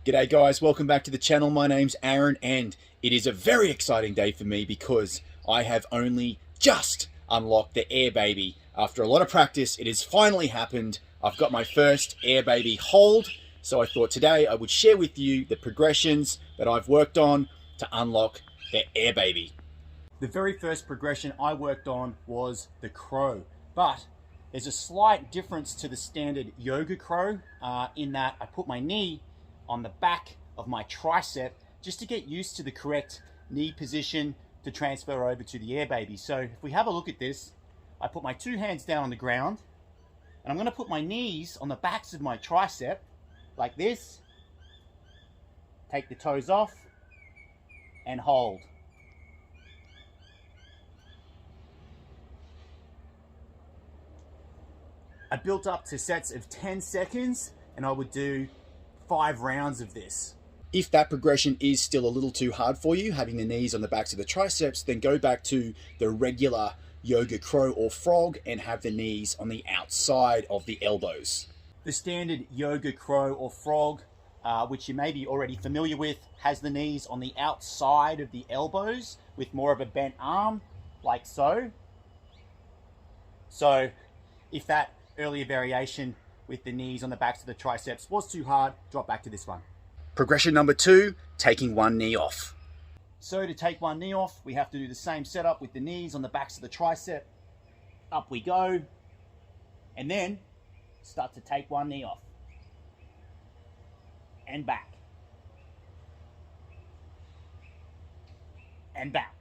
G'day guys, welcome back to the channel. My name's Aaron and it is a very exciting day for me because I have only just unlocked the Air Baby. After a lot of practice, it has finally happened. I've got my first Air Baby hold, so I thought today I would share with you the progressions that I've worked on to unlock the Air Baby. The very first progression I worked on was the crow, but there's a slight difference to the standard yoga crow in that I put my knee on the back of my tricep just to get used to the correct knee position to transfer over to the Air Baby. So if we have a look at this, I put my two hands down on the ground and I'm going to put my knees on the backs of my tricep like this, take the toes off and hold. I built up to sets of 10 seconds and I would do 5 rounds of this. If that progression is still a little too hard for you, having the knees on the backs of the triceps, then go back to the regular yoga crow or frog and have the knees on the outside of the elbows. The standard yoga crow or frog, which you may be already familiar with, has the knees on the outside of the elbows with more of a bent arm, like so. So if that earlier variation with the knees on the backs of the triceps was too hard, drop back to this one. Progression number 2, taking one knee off. So to take one knee off, we have to do the same setup with the knees on the backs of the tricep. Up we go, and then start to take one knee off. And back. And back.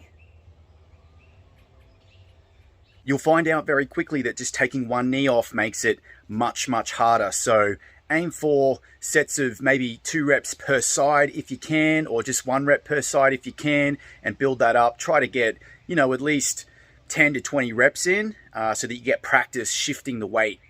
You'll find out very quickly that just taking one knee off makes it much harder. So aim for sets of maybe 2 reps per side if you can, or just 1 rep per side if you can, and build that up. Try to get, at least 10 to 20 reps in so that you get practice shifting the weight.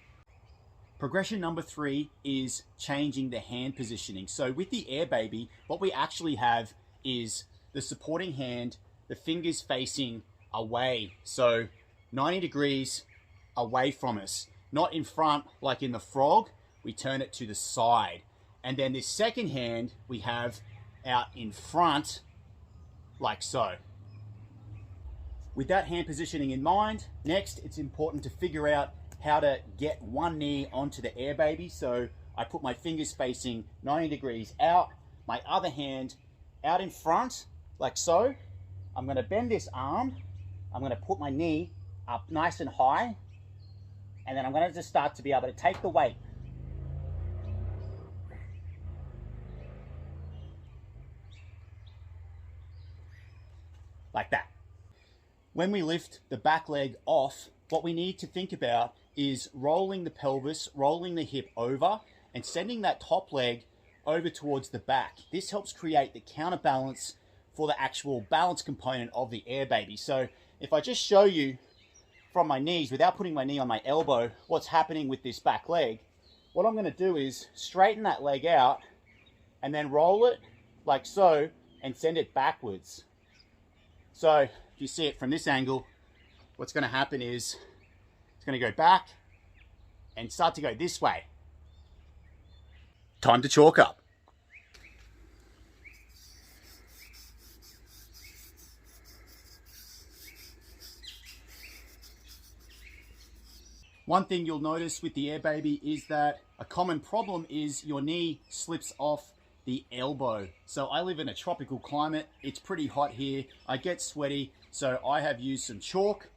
Progression number 3 is changing the hand positioning. So with the Air Baby, what we actually have is the supporting hand, the fingers facing away. So 90 degrees away from us, not in front like in the frog. We turn it to the side, and then this second hand we have out in front like so. With that hand positioning in mind, next it's important to figure out how to get one knee onto the Air Baby. So I put my fingers facing 90 degrees out, my other hand out in front like so. I'm going to bend this arm, I'm going to put my knee up nice and high, and then I'm going to just start to be able to take the weight. Like that. When we lift the back leg off, what we need to think about is rolling the pelvis, rolling the hip over, and sending that top leg over towards the back. This helps create the counterbalance for the actual balance component of the Air Baby. So if I just show you from my knees without putting my knee on my elbow what's happening with this back leg, what I'm going to do is straighten that leg out and then roll it like so and send it backwards. So if you see it from this angle, what's going to happen is it's going to go back and start to go this way. Time to chalk up. One thing you'll notice with the Air Baby is that a common problem is your knee slips off the elbow. So I live in a tropical climate. It's pretty hot here. I get sweaty. So I have used some chalk.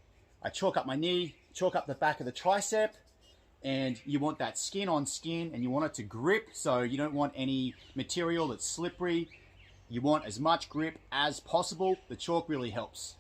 I chalk up my knee, chalk up the back of the tricep, and you want that skin on skin and you want it to grip. So you don't want any material that's slippery. You want as much grip as possible. The chalk really helps.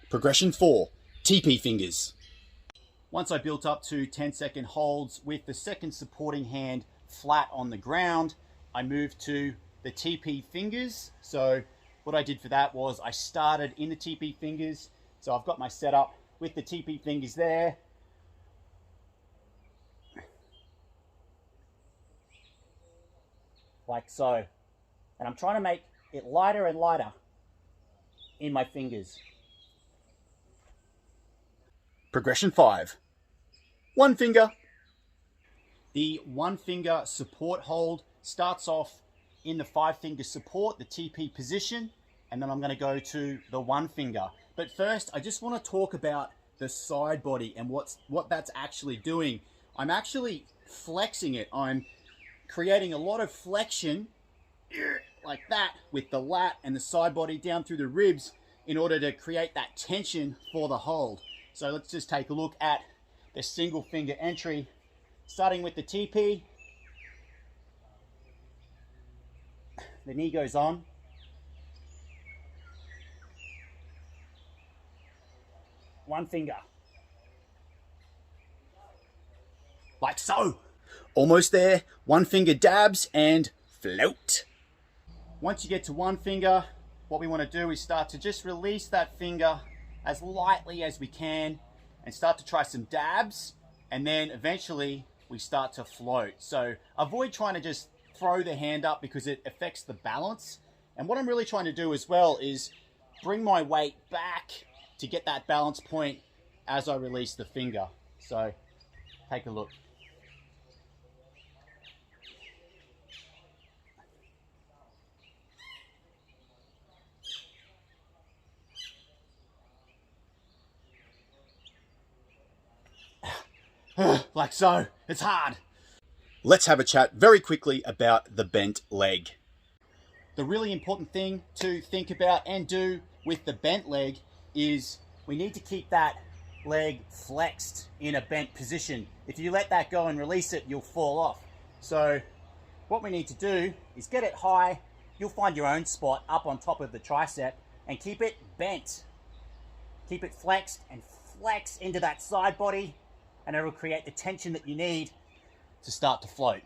Progression 4, TP fingers. Once I built up to 10-second holds with the second supporting hand flat on the ground, I moved to the TP fingers. So what I did for that was I started in the TP fingers. So I've got my setup with the TP fingers there. like so. And I'm trying to make it lighter and lighter in my fingers. Progression 5. One finger. The one finger support hold starts off in the 5-finger support, the TP position, and then I'm going to go to the one finger. But first, I just want to talk about the side body and what that's actually doing. I'm actually flexing it. I'm creating a lot of flexion like that with the lat and the side body down through the ribs in order to create that tension for the hold. So let's just take a look at the single finger entry, starting with the TP. The knee goes on. One finger. Like so. Almost there. One finger dabs and float. Once you get to one finger, what we want to do is start to just release that finger as lightly as we can and start to try some dabs, and then eventually we start to float. So avoid trying to just throw the hand up because it affects the balance. And what I'm really trying to do as well is bring my weight back to get that balance point as I release the finger. So take a look. Like so. It's hard. Let's have a chat very quickly about the bent leg. The really important thing to think about and do with the bent leg is we need to keep that leg flexed in a bent position. If you let that go and release it, you'll fall off. So what we need to do is get it high. You'll find your own spot up on top of the tricep and keep it bent. Keep it flexed and flex into that side body, and it will create the tension that you need to start to float.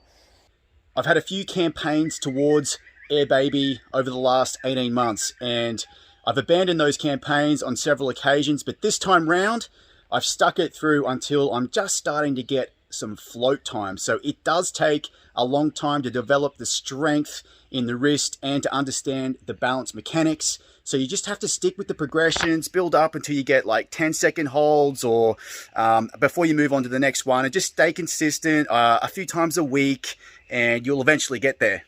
I've had a few campaigns towards Air Baby over the last 18 months, and I've abandoned those campaigns on several occasions, but this time round, I've stuck it through until I'm just starting to get some float time. So it does take a long time to develop the strength in the wrist and to understand the balance mechanics. So you just have to stick with the progressions, build up until you get like 10-second holds or before you move on to the next one, and just stay consistent a few times a week and you'll eventually get there.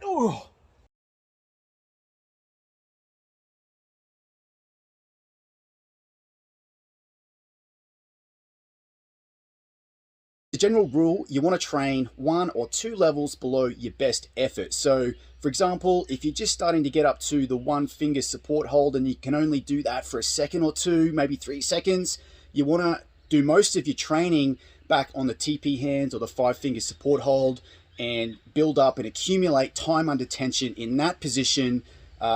Ooh. The general rule, you want to train 1 or 2 levels below your best effort. So for example, if you're just starting to get up to the 1-finger support hold and you can only do that for a second or 2, maybe 3 seconds, you want to do most of your training back on the TP hands or the 5-finger support hold and build up and accumulate time under tension in that position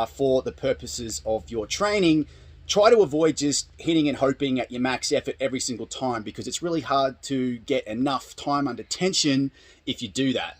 for the purposes of your training. Try to avoid just hitting and hoping at your max effort every single time, because it's really hard to get enough time under tension if you do that.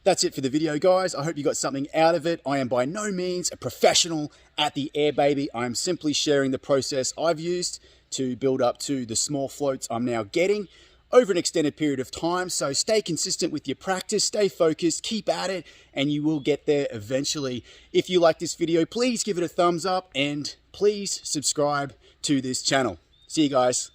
That's it for the video, guys. I hope you got something out of it. I am by no means a professional at the Air Baby. I'm simply sharing the process I've used to build up to the small floats I'm now getting over an extended period of time. So stay consistent with your practice, stay focused, keep at it, and you will get there eventually. If you like this video, please give it a thumbs up and please subscribe to this channel. See you guys.